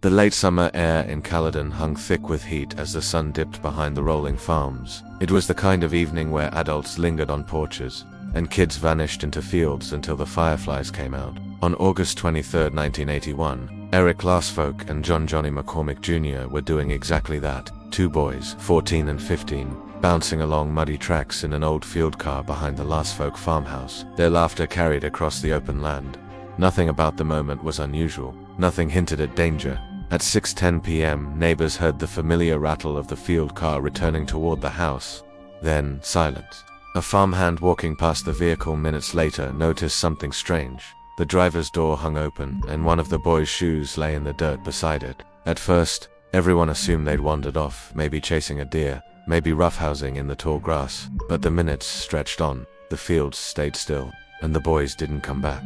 The late summer air in Caledon hung thick with heat as the sun dipped behind the rolling farms. It was the kind of evening where adults lingered on porches, and kids vanished into fields until the fireflies came out. On August 23, 1981, Eric Larsfolk and John McCormick Jr. were doing exactly that. Two boys, 14 and 15, bouncing along muddy tracks in an old field car behind the Larsfolk farmhouse. Their laughter carried across the open land. Nothing about the moment was unusual. Nothing hinted at danger. At 6:10 p.m., neighbors heard the familiar rattle of the field car returning toward the house. Then, silence. A farmhand walking past the vehicle minutes later noticed something strange. The driver's door hung open, and one of the boys' shoes lay in the dirt beside it. At first, everyone assumed they'd wandered off, maybe chasing a deer, maybe roughhousing in the tall grass. But the minutes stretched on, the fields stayed still, and the boys didn't come back.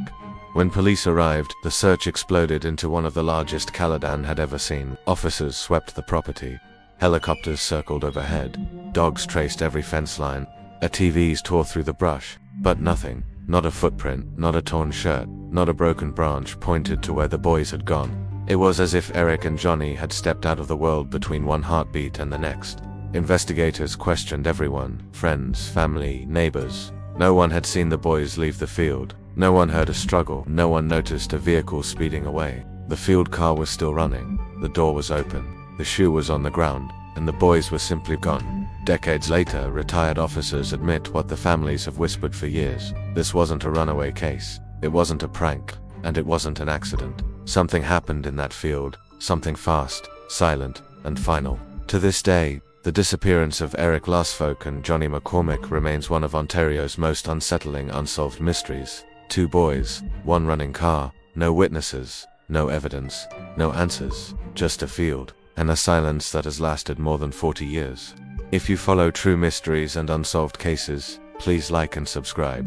When police arrived, the search exploded into one of the largest Caledon had ever seen. Officers swept the property. Helicopters circled overhead. Dogs traced every fence line. ATVs tore through the brush. But nothing. Not a footprint, not a torn shirt, not a broken branch pointed to where the boys had gone. It was as if Eric and Johnny had stepped out of the world between one heartbeat and the next. Investigators questioned everyone, friends, family, neighbors. No one had seen the boys leave the field. No one heard a struggle. No one noticed a vehicle speeding away. The field car was still running. The door was open. The shoe was on the ground, and the boys were simply gone. Decades later, retired officers admit what the families have whispered for years. This wasn't a runaway case. It wasn't a prank, and it wasn't an accident. Something happened in that field. Something fast, silent, and final. To this day, the disappearance of Eric Larsfolk and Johnny McCormick remains one of Ontario's most unsettling unsolved mysteries. Two boys, one running car, no witnesses, no evidence, no answers, just a field, and a silence that has lasted more than 40 years. If you follow true mysteries and unsolved cases, please like and subscribe.